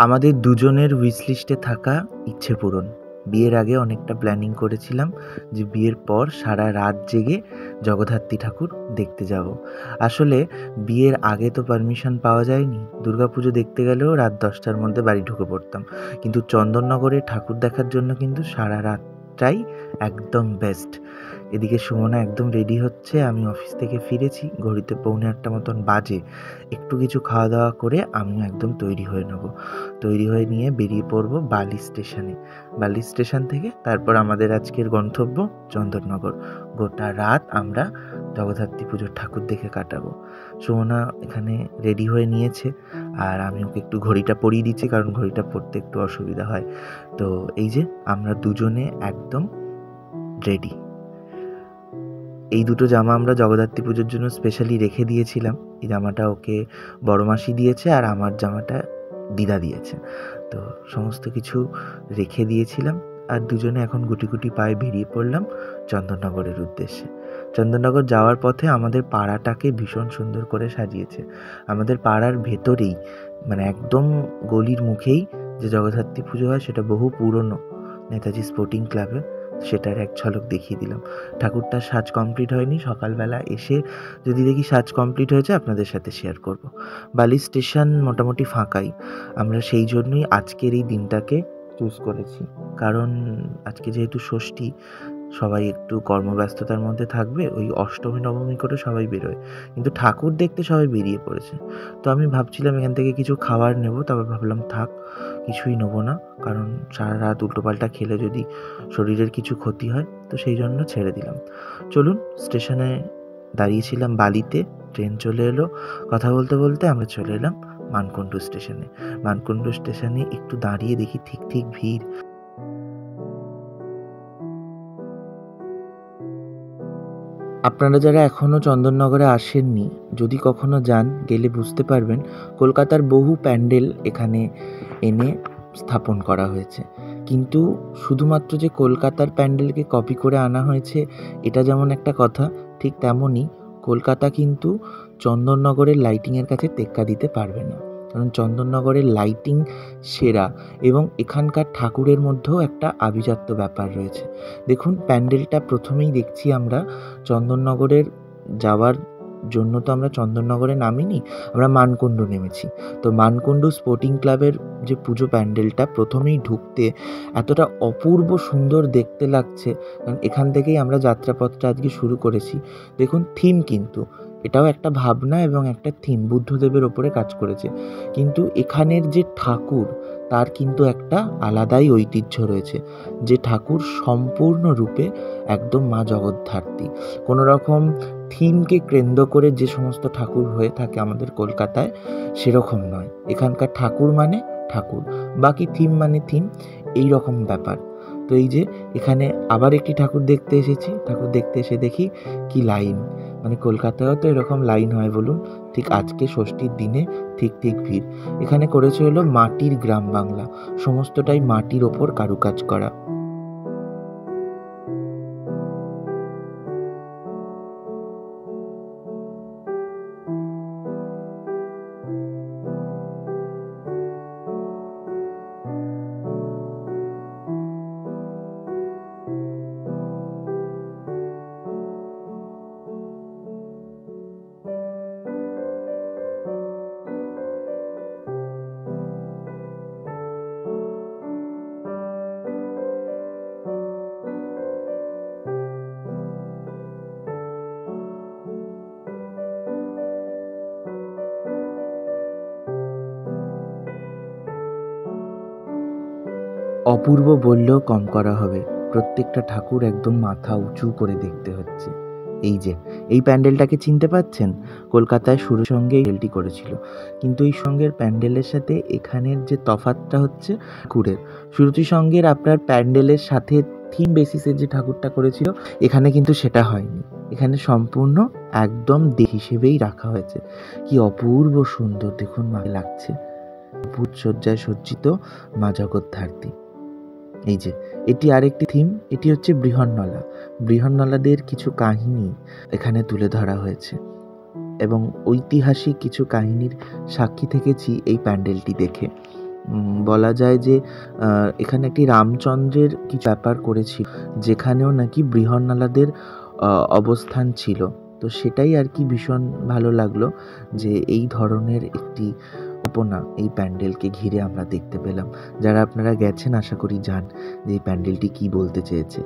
আমাদের দুজনের উইশ লিস্টে থাকা ইচ্ছে পূরণ। বিয়ের আগে অনেকটা প্ল্যানিং করেছিলাম যে বিয়ের পর সারা রাত জেগে জগদ্ধাত্রী ঠাকুর দেখতে যাব। আসলে বিয়ের আগে তো পারমিশন পাওয়া যায়নি, দুর্গাপুজো দেখতে গেলেও রাত 10টার মধ্যে বাড়ি ঢুকে পড়তাম, কিন্তু চন্দননগরে ঠাকুর দেখার জন্য কিন্তু সারা রাতটাই একদম বেস্ট। এদিকে সুমনা একদম রেডি হচ্ছে, আমি অফিস থেকে ফিরেছি, ঘড়িতে 8:45 মতন বাজে। একটু কিছু খাওয়া দাওয়া করে আমিও একদম তৈরি হয়ে নেব। তৈরি হয়ে নিয়ে বেরিয়ে পড়ব বালি স্টেশনে। বালি স্টেশন থেকে তারপর আমাদের আজকের গন্তব্য চন্দননগর। গোটা রাত আমরা জগদ্ধাত্রী পুজোর ঠাকুর দেখে কাটাবো। সুমনা এখানে রেডি হয়ে নিয়েছে, আর আমি ওকে একটু ঘড়িটা পরিয়ে দিচ্ছি, কারণ ঘড়িটা পরতে একটু অসুবিধা হয়। তো এই যে আমরা দুজনে একদম রেডি। এই দুটো জামা আমরা জগদ্ধাত্রী পুজোর জন্য স্পেশালি রেখে দিয়েছিলাম। এই জামাটা ওকে বড় মাসি দিয়েছে, আর আমার জামাটা দিদা দিয়েছে। তো সমস্ত কিছু রেখে দিয়েছিলাম, আর দুজনে এখন গুটি গুটি পায়ে বেরিয়ে পড়লাম চন্দননগরের উদ্দেশ্যে। চন্দননগর যাওয়ার পথে আমাদের পাড়াটাকে ভীষণ সুন্দর করে সাজিয়েছে। আমাদের পাড়ার ভেতরেই, মানে একদম গলির মুখেই যে জগদ্ধাত্রী পুজো হয়, সেটা বহু পুরনো, নেতাজি স্পোর্টিং ক্লাবে। সেটার এক ঝলক দেখিয়ে দিলাম। ঠাকুরটার সাজ কমপ্লিট হয়নি, সকালবেলা এসে যদি দেখি সাজ কমপ্লিট হয়েছে আপনাদের সাথে শেয়ার করব। বালি স্টেশন মোটামুটি ফাঁকাই। আমরা সেই জন্যই আজকের এই দিনটাকে চুজ করেছি, কারণ আজকে যেহেতু ষষ্ঠী, সবাই একটু কর্মব্যস্ততার মধ্যে থাকবে, ওই অষ্টমী নবমী করে সবাই বেরোয়, কিন্তু ঠাকুর দেখতে সবাই বেরিয়ে পড়েছে। তো আমি ভাবছিলাম এখান থেকে কিছু খাবার নেব, তবে ভাবলাম থাক, কিছুই নেবো না, কারণ সারা রাত উল্টোপাল্টা খেলে যদি শরীরের কিছু ক্ষতি হয়, তো সেই জন্য ছেড়ে দিলাম। চলুন, স্টেশনে দাঁড়িয়েছিলাম বালিতে, ট্রেন চলে এলো। কথা বলতে বলতে আমরা চলে এলাম মানকুণ্ডু স্টেশনে। মানকুণ্ডু স্টেশনে একটু দাঁড়িয়ে দেখি ঠিক ভিড়। আপনারা যারা এখনও চন্দননগরে আসেননি, যদি কখনো যান, গেলে বুঝতে পারবেন কলকাতার বহু প্যান্ডেল এখানে এনে স্থাপন করা হয়েছে। কিন্তু শুধুমাত্র যে কলকাতার প্যান্ডেলকে কপি করে আনা হয়েছে এটা যেমন একটা কথা, ঠিক তেমনই কলকাতা কিন্তু চন্দননগরের লাইটিংয়ের কাছে টেক্কা দিতে পারবে না, কারণ চন্দননগরের লাইটিং সেরা, এবং এখানকার ঠাকুরের মধ্যেও একটা আভিজাত্য ব্যাপার রয়েছে। দেখুন, প্যান্ডেলটা প্রথমেই দেখছি আমরা চন্দননগরের যাওয়ার জন্য তো আমরা চন্দননগরে নামিনি, আমরা মানকুণ্ডু নেমেছি। তো মানকুণ্ডু স্পোর্টিং ক্লাবের যে পুজো প্যান্ডেলটা, প্রথমেই ঢুকতে এতটা অপূর্ব সুন্দর দেখতে লাগছে, কারণ এখান থেকেই আমরা যাত্রাপথটা আজকে শুরু করেছি। দেখুন, থিম কিন্তু এটাও একটা ভাবনা এবং একটা থিম, বুদ্ধদেবের ওপরে কাজ করেছে, কিন্তু এখানের যে ঠাকুর তার কিন্তু একটা আলাদাই ঐতিহ্য রয়েছে। যে ঠাকুর সম্পূর্ণরূপে একদম মা জগদ্ধাত্রী। কোনো রকম থিমকে কেন্দ্র করে যে সমস্ত ঠাকুর হয়ে থাকে আমাদের কলকাতায়, সেরকম নয়। এখানকার ঠাকুর মানে ঠাকুর, বাকি থিম মানে থিম, এই রকম ব্যাপার। তো এই যে এখানে আবার একটি ঠাকুর দেখতে এসেছি, ঠাকুর দেখতে এসে দেখি কি লাইন, মানে কলকাতায়ও তো এরকম লাইন হয় বলুন? ঠিক আজকে ষষ্ঠীর দিনে ঠিক ভিড়। এখানে করেছে হলো মাটির গ্রাম বাংলা, সমস্তটাই মাটির ওপর কারুকাজ করা। অপূর্ব বললেও কম করা হবে, প্রত্যেকটা ঠাকুর একদম মাথা উঁচু করে দেখতে হচ্ছে। এই যে এই প্যান্ডেলটাকে চিনতে পাচ্ছেন, কলকাতায় শুরুর সঙ্গে প্যান্ডেলটি করেছিল, কিন্তু এই সঙ্গের প্যান্ডেলের সাথে এখানের যে তফাৎটা হচ্ছে ঠাকুরের। শ্রুতি সঙ্গের আপনার প্যান্ডেলের সাথে থিম বেসিসে যে ঠাকুরটা করেছিল, এখানে কিন্তু সেটা হয়নি। এখানে সম্পূর্ণ একদম দেহ হিসেবেই রাখা হয়েছে। কি অপূর্ব সুন্দর দেখুন মা লাগছে, অদ্ভুত সজ্জায় সজ্জিত মা জগদ্ধাত্রী। এই যে এটি আরেকটি থিম, এটি হচ্ছে বৃহন্নলা। বৃহন্নলাদের কিছু কাহিনী এখানে তুলে ধরা হয়েছে, এবং ঐতিহাসিক কিছু কাহিনীর সাক্ষী থেকেছি এই প্যান্ডেলটি দেখে। বলা যায় যে এখানে একটি রামচন্দ্রের কিছু ব্যাপার করেছিল, যেখানেও নাকি বৃহন্নলাদের অবস্থান ছিল। তো সেটাই আর কি ভীষণ ভালো লাগলো যে এই ধরনের একটি কল্পনা এই প্যান্ডেলকে ঘিরে আমরা দেখতে পেলাম। যারা আপনারা গেছেন আশা করি জান যে এই প্যান্ডেলটি কী বলতে চেয়েছে।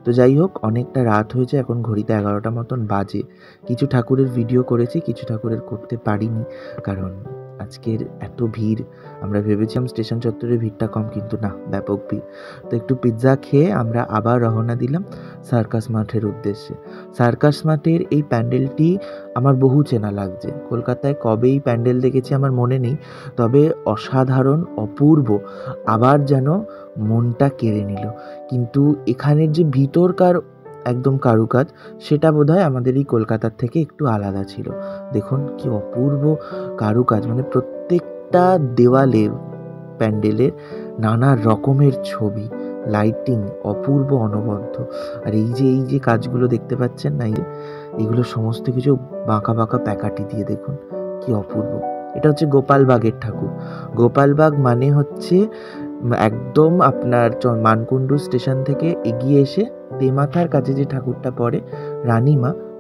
তো যাই হোক, অনেকটা রাত হয়েছে, এখন ঘড়িতে 11টা মতন বাজে। কিছু ঠাকুরের ভিডিও করেছি, কিছু ঠাকুরের করতে পারিনি, কারণ আজকের এত ভিড়। আমরা ভেবেছিলাম স্টেশন চত্বরে ভিড়টা কম, কিন্তু না, ব্যাপক ভিড়। তো একটু পিৎজা খেয়ে আমরা আবার রওনা দিলাম সার্কাস মাঠের উদ্দেশ্যে। সার্কাস মাঠের এই প্যান্ডেলটি আমার বহু চেনা লাগছে। কলকাতায় কবে এই প্যান্ডেল দেখেছি আমার মনে নেই, তবে অসাধারণ, অপূর্ব, আবার যেন মনটা কেড়ে নিল। কিন্তু এখানের যে ভিতরকার একদম কারুকাজ, সেটা বোধহয় আমাদের এই কলকাতার থেকে একটু আলাদা ছিল। দেখুন কি অপূর্ব কারুকাজ, মানে প্রত্যেকটা দেওয়ালে প্যান্ডেলের নানা রকমের ছবি, লাইটিং অপূর্ব, অনবদ্য। আর এই যে কাজগুলো দেখতে পাচ্ছেন না, এগুলো সমস্ত কিছু বাঁকা বাঁকা প্যাকাটি দিয়ে, দেখুন কি অপূর্ব। এটা হচ্ছে গোপালবাগের ঠাকুর। গোপালবাগ মানে হচ্ছে একদম আপনার মানকুণ্ডু স্টেশন থেকে এগিয়ে এসে তেমাথার কাছে যে ঠাকুরটা পড়ে,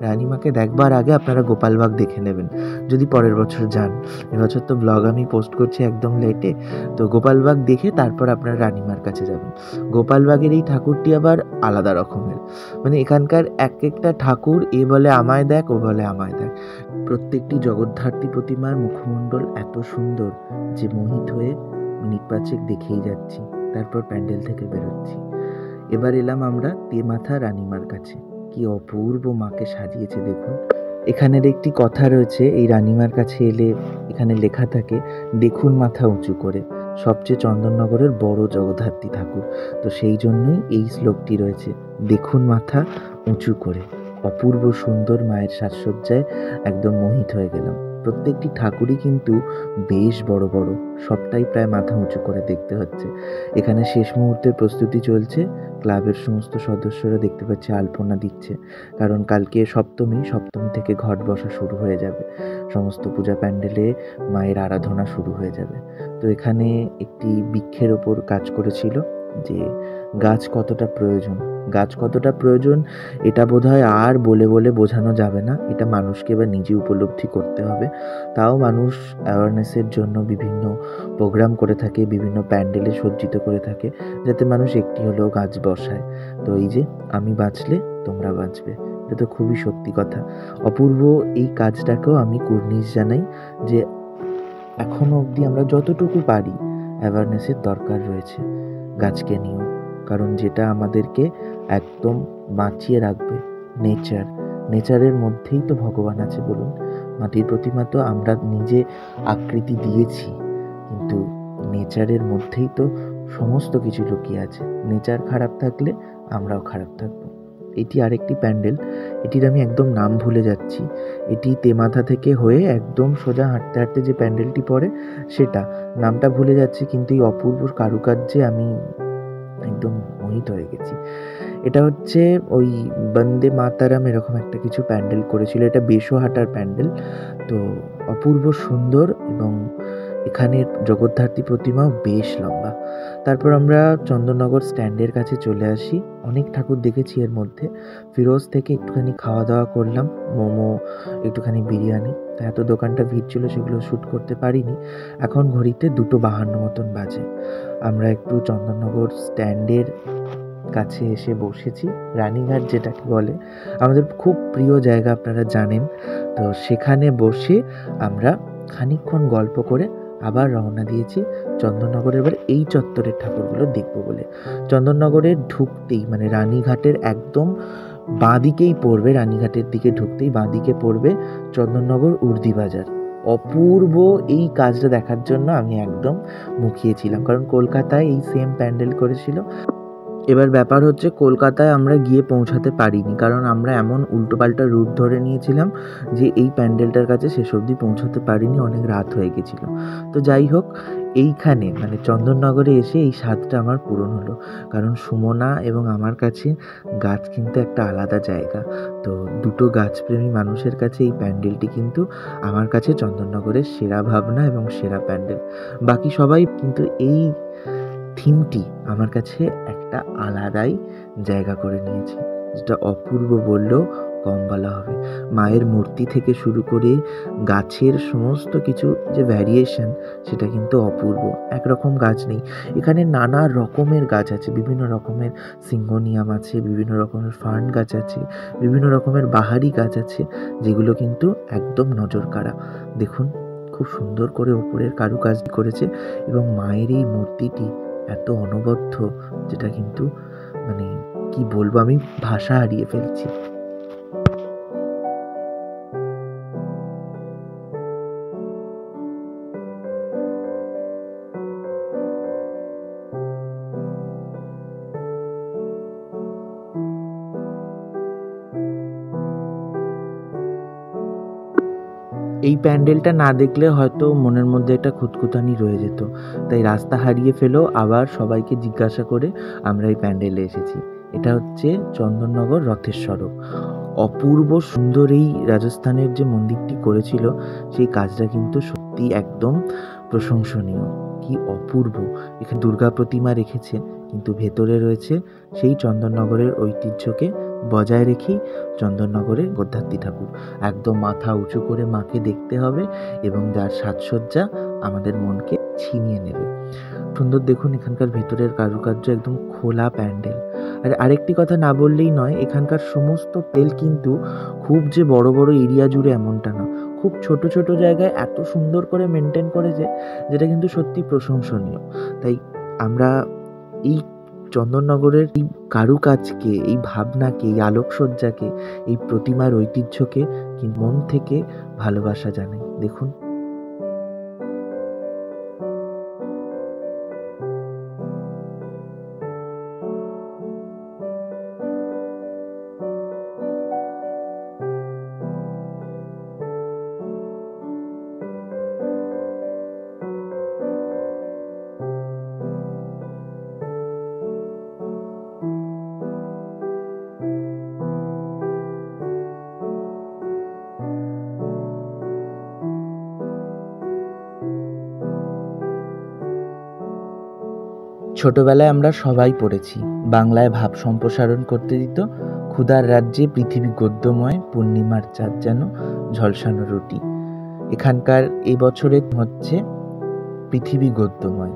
রানীমাকে দেখবার আগে আপনারা গোপালবাগ দেখে নেবেন যদি পরের বছর যান। এবছর তো ব্লগ আমি পোস্ট করছি একদম লেটে, তো গোপালবাগ দেখে তারপর আপনারা রানীমার কাছে যাবেন। গোপালবাগের এই ঠাকুরটি আবার আলাদা রকমের, মানে এখানকার এক একটা ঠাকুর এ বলে আমায় দেখ, ও বলে আমায় দেখ। প্রত্যেকটি জগদ্ধাত্রী প্রতিমার মুখমণ্ডল এত সুন্দর যে মোহিত হয়ে মিনিট পাঁচেক দেখেই যাচ্ছি, তারপর প্যান্ডেল থেকে বেরোচ্ছি। এবার এলাম আমরা তেমাথা রানীমার কাছে। কি অপূর্ব মাকে সাজিয়েছে দেখুন। এখানের একটি কথা রয়েছে, এই রানীমার কাছে এলে এখানে লেখা থাকে, দেখুন মাথা উঁচু করে, সবচেয়ে চন্দননগরের বড় জগদ্ধাত্রী ঠাকুর। তো সেই জন্যই এই শ্লোকটি রয়েছে, দেখুন মাথা উঁচু করে। অপূর্ব সুন্দর মায়ের সাজসজ্জায় একদম মোহিত হয়ে গেলাম। প্রত্যেকটি ঠাকুরই কিন্তু বেশ বড় বড়, সবটাই প্রায় মাথা উঁচু করে দেখতে হচ্ছে। এখানে শেষ মুহূর্তের প্রস্তুতি চলছে। ক্লাবের সমস্ত সদস্যরা দেখতে পাচ্ছে আলপনা দিচ্ছে, কারণ কালকে সপ্তমী থেকে ঘট বসা শুরু হয়ে যাবে, সমস্ত পূজা প্যান্ডেলে মায়ের আরাধনা শুরু হয়ে যাবে। তো এখানে একটি বৃক্ষের ওপর কাজ করেছিল যে গাছ কতটা প্রয়োজন এটা বোধহয় আর বলে বোঝানো যাবে না, এটা মানুষকে এবার নিজে উপলব্ধি করতে হবে। তাও মানুষ অ্যাওয়ারনেসের জন্য বিভিন্ন প্রোগ্রাম করে থাকে, বিভিন্ন প্যান্ডেলে সজ্জিত করে থাকে, যাতে মানুষ একটি হলেও গাছ বসায়। তো এই যে আমি বাঁচলে তোমরা বাঁচবে, এটা তো খুবই সত্যি কথা। অপূর্ব এই কাজটাকেও আমি কুর্নিশ জানাই যে এখনো অবধি আমরা যতটুকু পারি অ্যাওয়ারনেসের দরকার রয়েছে গাছকে নিয়েও, কারণ যেটা আমাদেরকে একদম বাঁচিয়ে রাখবে। নেচারের মধ্যেই তো ভগবান আছে বলুন। মাটির প্রতিমা তো আমরা নিজে আকৃতি দিয়েছি, কিন্তু নেচারের মধ্যেই তো সমস্ত কিছু লুকিয়ে আছে। নেচার খারাপ থাকলে আমরাও খারাপ থাকবো। এটি আরেকটি প্যান্ডেল, এটির আমি একদম নাম ভুলে যাচ্ছি। এটি তেমাথা থেকে হয়ে একদম সোজা হাঁটতে হাঁটতে যে প্যান্ডেলটি পড়ে, সেটা নামটা ভুলে যাচ্ছি, কিন্তু এই অপূর্ব কারুকার্যে আমি একদম মোহিত হয়ে গেছি। এটা হচ্ছে ওই বন্দে মাতারাম এরকম একটা কিছু প্যান্ডেল করেছিল, এটা বেশহাটার প্যান্ডেল। তো অপূর্ব সুন্দর, এবং এখানের জগদ্ধাত্রী প্রতিমাও বেশ লম্বা। তারপর আমরা চন্দননগর স্ট্যান্ডের কাছে চলে আসি। অনেক ঠাকুর দেখেছি এর মধ্যে। ফিরোজ থেকে একটুখানি খাওয়া দাওয়া করলাম, মোমো, একটুখানি বিরিয়ানি। তা এত দোকানটা ভিড় ছিল, সেগুলো শ্যুট করতে পারিনি। এখন ঘড়িতে 2:52 মতন বাজে। আমরা একটু চন্দননগর স্ট্যান্ডের কাছে এসে বসেছি। রানীঘাট যেটাকে বলে, আমাদের খুব প্রিয় জায়গা, আপনারা জানেন। তো সেখানে বসে আমরা খানিকক্ষণ গল্প করে আবার রওনা দিয়েছি চন্দননগরের। এবার এই চত্বরের ঠাকুরগুলো দেখবো বলে। চন্দননগরের ঢুকতেই, মানে রানীঘাটের একদম বাঁদিকেই পড়বে, রানীঘাটের দিকে ঢুকতেই বাঁদিকে পড়বে চন্দননগর উর্দি বাজার। অপূর্ব এই কাজটা দেখার জন্য আমি একদম মুখিয়েছিলাম, কারণ কলকাতায় এই সেম প্যান্ডেল করেছিল এবার ব্যাপার হচ্ছে কলকাতায় আমরা গিয়ে পৌঁছাতে পারিনি, কারণ আমরা এমন উল্টোপাল্টা রুট ধরে নিয়েছিলাম যে এই প্যান্ডেলটার কাছে শেষ অবধি পৌঁছাতে পারিনি, অনেক রাত হয়ে গেছিলো। তো যাই হোক, এইখানে মানে চন্দননগরে এসে এই স্বাদটা আমার পূরণ হলো, কারণ সুমনা এবং আমার কাছে গাছ কিন্তু একটা আলাদা জায়গা। তো দুটো গাছপ্রেমী মানুষের কাছে এই প্যান্ডেলটি কিন্তু আমার কাছে চন্দননগরের সেরা ভাবনা এবং সেরা প্যান্ডেল। বাকি সবাই কিন্তু এই থিমটি আমার কাছে একটা আলাদাই জায়গা করে নিয়েছে, যেটা অপূর্ব বললেও কম বলা হবে। মায়ের মূর্তি থেকে শুরু করে গাছের সমস্ত কিছু যে ভ্যারিয়েশন, সেটা কিন্তু অপূর্ব। একরকম গাছ নেই, এখানে নানা রকমের গাছ আছে, বিভিন্ন রকমের সিঙ্গোনিয়াম আছে, বিভিন্ন রকমের ফার্ন গাছ আছে, বিভিন্ন রকমের বাহারি গাছ আছে, যেগুলো কিন্তু একদম নজর কাড়া। দেখুন খুব সুন্দর করে ওপরের কারুকাজ করেছে, এবং মায়ের এই মূর্তিটি এত অনবদ্য, যেটা কিন্তু মানে কি বলবো, আমি ভাষা হারিয়ে ফেলছি। এই প্যান্ডেলটা না দেখলে হয়তো মনের মধ্যে একটা খুঁতখুঁতানি রয়ে যেত, তাই রাস্তা হারিয়ে ফেলেও আবার সবাইকে জিজ্ঞাসা করে আমরা এই প্যান্ডেলে এসেছি। এটা হচ্ছে চন্দননগর রথের সড়ক। অপূর্ব সুন্দর এই রাজস্থানের যে মন্দিরটি করেছিল, সেই কাজটা কিন্তু সত্যি একদম প্রশংসনীয়। কি অপূর্ব! এখানে দুর্গা প্রতিমা রেখেছে, কিন্তু ভেতরে রয়েছে সেই চন্দননগরের ঐতিহ্যকে বজায় রেখেই চন্দননগরের জগদ্ধাত্রী ঠাকুর। একদম মাথা উঁচু করে মাকে দেখতে হবে, এবং যার সাজসজ্জা আমাদের মনকে ছিনিয়ে নেবে। সুন্দর দেখুন এখানকার ভেতরের কারুকার্য, একদম খোলা প্যান্ডেল। আর আরেকটি কথা না বললেই নয়, এখানকার সমস্ত তেল কিন্তু খুব যে বড় বড় এরিয়া জুড়ে এমনটা না, খুব ছোট ছোট জায়গায় এত সুন্দর করে মেনটেন করেছে, যেটা কিন্তু সত্যি প্রশংসনীয়। তাই আমরা এই চন্দননগরের এই কারুকাজকে, এই ভাবনাকে, এই আলোকসজ্জাকে, এই প্রতিমার ঐতিহ্যকে মন থেকে ভালোবাসা জানাই। দেখুন ছোটবেলায় আমরা সবাই পড়েছি, বাংলায় ভাব সম্প্রসারণ করতে দিত ক্ষুধার রাজ্যে পৃথিবী গদ্যময়, পূর্ণিমার চাঁদ যেন ঝলসানো রুটি। এখানকার এই বছরে হচ্ছে পৃথিবী গদ্যময়,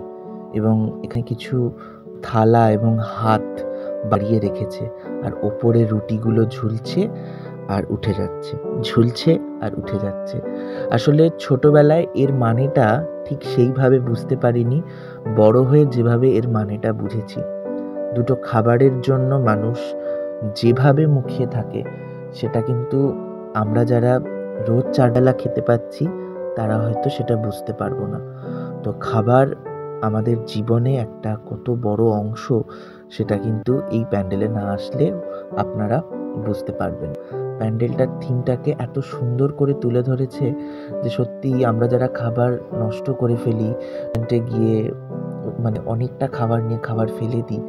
এবং এখানে কিছু থালা এবং হাত বাড়িয়ে রেখেছে, আর ওপরে রুটিগুলো ঝুলছে আর উঠে যাচ্ছে, ঝুলছে আর উঠে যাচ্ছে। আসলে ছোটবেলায় এর মানেটা ঠিক সেইভাবে বুঝতে পারিনি, বড় হয়ে যেভাবে এর মানেটা বুঝেছি। দুটো খাবারের জন্য মানুষ যেভাবে মুখিয়ে থাকে, সেটা কিন্তু আমরা যারা রোজ চারবেলা খেতে পাচ্ছি, তারা হয়তো সেটা বুঝতে পারবো না। তো খাবার আমাদের জীবনে একটা কত বড় অংশ, সেটা কিন্তু এই প্যান্ডেলে না আসলে আপনারা বুঝতে পারবেন। প্যান্ডেলটার থিমটাকে এত সুন্দর করে তুলে ধরেছে যে সত্যি আমরা যারা খাবার নষ্ট করে ফেলি, গিয়ে মানে অনেকটা খাবার নিয়ে খাবার ফেলে দিই,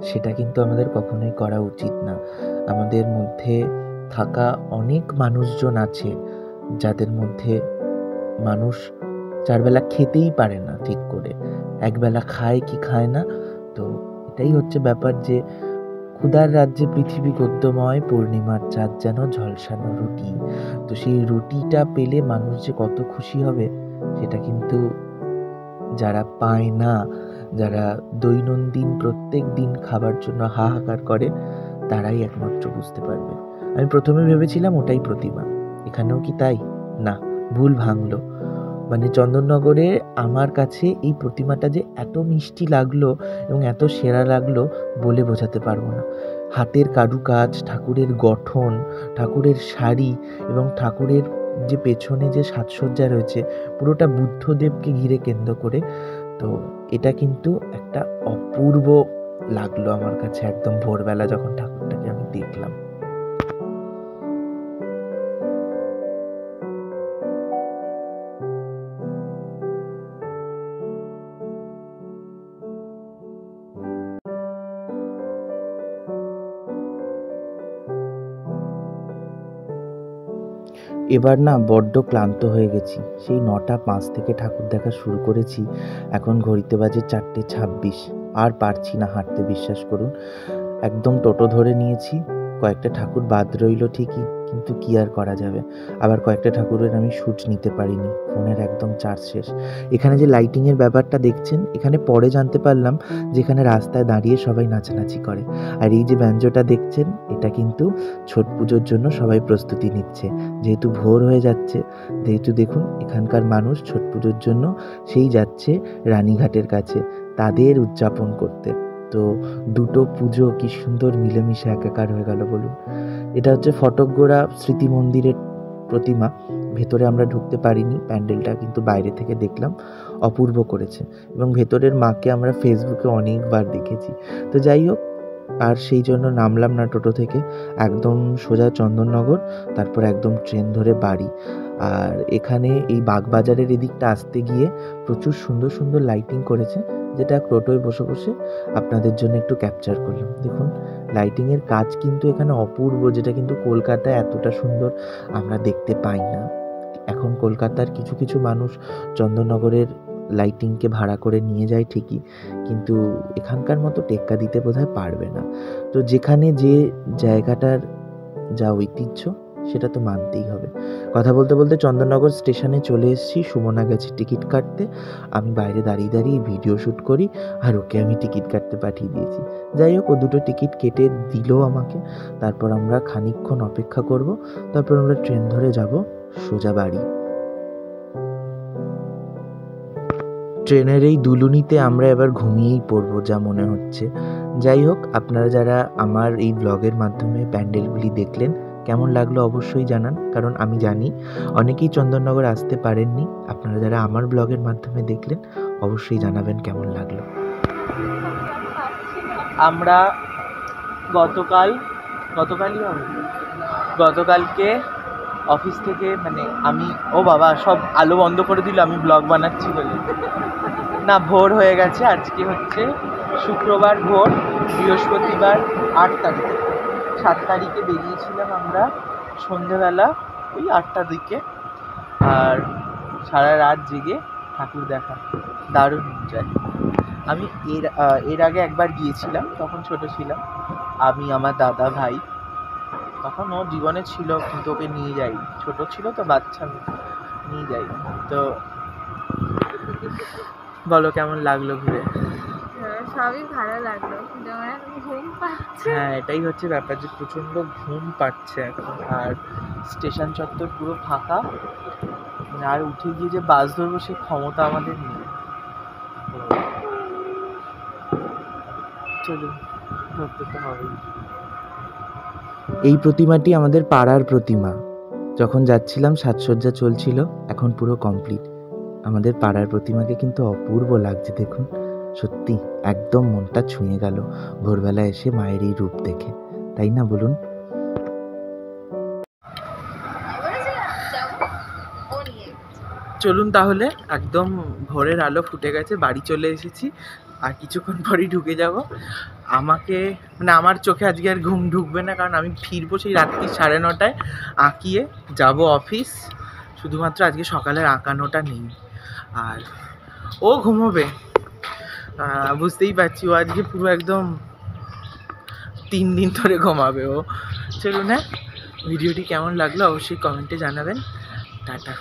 সেটা কিন্তু আমাদের কখনোই করা উচিত না। আমাদের মধ্যে থাকা অনেক মানুষজন আছে, যাদের মধ্যে মানুষ চারবেলা খেতেই পারে না ঠিক করে, একবেলা খায় কি খায় না। তো এটাই হচ্ছে ব্যাপার, যে ক্ষুধার রাজ্যে পৃথিবী গদ্যময়, পূর্ণিমার চাঁদ যেন ঝলসানো রুটি। তো সেই রুটিটা পেলে মানুষ যে কত খুশি হবে, সেটা কিন্তু যারা পায় না, যারা দৈনন্দিন প্রত্যেক দিন খাবার জন্য হাহাকার করে, তারাই একমাত্র বুঝতে পারবে। আমি প্রথমে ভেবেছিলাম ওটাই প্রতিমা, এখানেও কি তাই? না, ভুল ভাঙলো। মানে চন্দননগরে আমার কাছে এই প্রতিমাটা যে এত মিষ্টি লাগলো এবং এত সেরা লাগলো বলে বোঝাতে পারবো না। হাতের কারুকাজ, ঠাকুরের গঠন, ঠাকুরের শাড়ি, এবং ঠাকুরের যে পেছনে যে সাজসজ্জা রয়েছে, পুরোটা বুদ্ধদেবকে ঘিরে কেন্দ্র করে। তো এটা কিন্তু একটা অপূর্ব লাগলো আমার কাছে একদম ভোরবেলা যখন ঠাকুরটাকে আমি দেখলাম। এবার না বড্ড ক্লান্ত হয়ে গেছি। সেই 9:05 থেকে ঠাকুর দেখা শুরু করেছি, এখন ঘড়িতে বাজে 4:26। আর পারছি না হাঁটতে, বিশ্বাস করুন। একদম টোটো ধরে নিয়েছি। কয়েকটা ঠাকুর বাদ রইল ঠিকই, কিন্তু কি আর করা যাবে। আবার কয়েকটা ঠাকুরের আমি শ্যুট নিতে পারিনি, ফোনের একদম চার্জ শেষ। এখানে যে লাইটিংয়ের ব্যাপারটা দেখছেন, এখানে পরে জানতে পারলাম যে এখানে রাস্তায় দাঁড়িয়ে সবাই নাচানাচি করে। আর এই যে ব্যঞ্জটা দেখছেন, এটা কিন্তু ছট পুজোর জন্য সবাই প্রস্তুতি নিচ্ছে। যেহেতু ভোর হয়ে যাচ্ছে, যেহেতু দেখুন এখানকার মানুষ ছট পুজোর জন্য সেই যাচ্ছে রানীঘাটের কাছে তাদের উদযাপন করতে। তো দুটো পুজো কি সুন্দর মিলেমিশে একাকার হয়ে গেল বলুন। এটা হচ্ছে ফটকগোড়া স্মৃতি মন্দিরের প্রতিমা। ভেতরে আমরা ঢুকতে পারিনি, প্যান্ডেলটা কিন্তু বাইরে থেকে দেখলাম, অপূর্ব করেছে। এবং ভেতরের মাকে আমরা ফেসবুকে অনেকবার দেখেছি। তো যাই হোক, আর সেই জন্য নামলাম না টোটো থেকে, একদম সোজা চন্দননগর, তারপর একদম ট্রেন ধরে বাড়ি। আর এখানে এই বাগবাজারের এদিকটা আসতে গিয়ে প্রচুর সুন্দর সুন্দর লাইটিং করেছে, যেটা টোটোয় বসে বসে আপনাদের জন্য একটু ক্যাপচার করলাম। দেখুন লাইটিংয়ের কাজ কিন্তু এখানে অপূর্ব, যেটা কিন্তু কলকাতায় এতটা সুন্দর আমরা দেখতে পাই না। এখন কলকাতার কিছু কিছু মানুষ চন্দননগরের লাইটিংকে ভাড়া করে নিয়ে যায় ঠিকই, কিন্তু এখানকার মতো টেক্কা দিতে বোধহয় পারবে না। তো যেখানে যে জায়গাটার যা ঐতিহ্য, সেটা তো মানতেই হবে। কথা বলতে বলতে চন্দননগর স্টেশনে চলে এসেছি। সুমনা গেছে টিকিট কাটতে, আমি বাইরে দাঁড়িয়ে দাঁড়িয়ে ভিডিও শ্যুট করি, আর ওকে আমি টিকিট কাটতে পাঠিয়ে দিয়েছি। যাই হোক, ও দুটো টিকিট কেটে দিল আমাকে। তারপর আমরা খানিকক্ষণ অপেক্ষা করব, তারপর আমরা ট্রেন ধরে যাব সোজা বাড়ি। ট্রেনের এই দুলুনিতে আমরা এবার ঘুমিয়েই পড়বো যা মনে হচ্ছে। যাই হোক, আপনারা যারা আমার এই ব্লগের মাধ্যমে প্যান্ডেলগুলি দেখলেন, কেমন লাগলো অবশ্যই জানান, কারণ আমি জানি অনেকেই চন্দননগর আসতে পারেননি। আপনারা যারা আমার ব্লগের মাধ্যমে দেখলেন, অবশ্যই জানাবেন কেমন লাগলো। আমরা গতকালকে অফিস থেকে, মানে আমি, ও বাবা সব আলো বন্ধ করে দিল আমি ব্লগ বানাচ্ছি বলে। না, ভোর হয়ে গেছে। আজকে হচ্ছে শুক্রবার ভোর, বৃহস্পতিবার 8 তারিখ। 7 তারিখে বেরিয়েছিলাম আমরা সন্ধেবেলা ওই 8টার দিকে, আর সারা রাত জেগে ঠাকুর দেখা, দারুণ এনজয়। আমি এর আগে একবার গিয়েছিলাম, তখন ছোট ছিলাম আমি, আমার দাদা ভাই। তখন ও জীবনে ছিল, কিন্তু ওকে নিয়ে যাই, ছোট ছিল তো, বাচ্চা নিয়ে যাই। তো বলো কেমন লাগলো ঘুরে? সবই ভালো লাগলো, কিন্তু আমার এখন ঘুম পাচ্ছে। হ্যাঁ, এটাই হচ্ছে ব্যাপার, যে প্রচণ্ড ঘুম পাচ্ছে এখন। আর স্টেশন চত্বর পুরো ফাঁকা, আর উঠে গিয়ে যে বাস ধরবো সে ক্ষমতা আমাদের নেই। চলুন, ধরতে তো হবেই। এই প্রতিমাটি আমাদের পাড়ার প্রতিমা। যখন যাচ্ছিলাম সাজসজ্জা চলছিল, এখন পুরো কমপ্লিট। আমাদের পাড়ার প্রতিমাকে কিন্তু অপূর্ব লাগছে দেখুন, সত্যি একদম মনটা ছুঁয়ে গেল ভোরবেলা এসে মায়ের এই রূপ দেখে, তাই না বলুন? চলুন তাহলে, একদম ভোরের আলো ফুটে গেছে, বাড়ি চলে এসেছি, আর কিছুক্ষণ পরেই ঢুকে যাব। আমাকে, মানে আমার চোখে আজকে আর ঘুম ঢুকবে না, কারণ আমি ফিরবো সেই রাত্রি 9:30 আঁকিয়ে যাব অফিস। শুধুমাত্র আজকে সকালের আঁকানোটা নেই, আর ও ঘুমোবে, বুঝতেই পারছি। ও আজকে পুরো একদম 3 দিন ধরে ঘুমাবে ও। চলুন, হ্যাঁ, ভিডিওটি কেমন লাগলো অবশ্যই কমেন্টে জানাবেন। টাটা।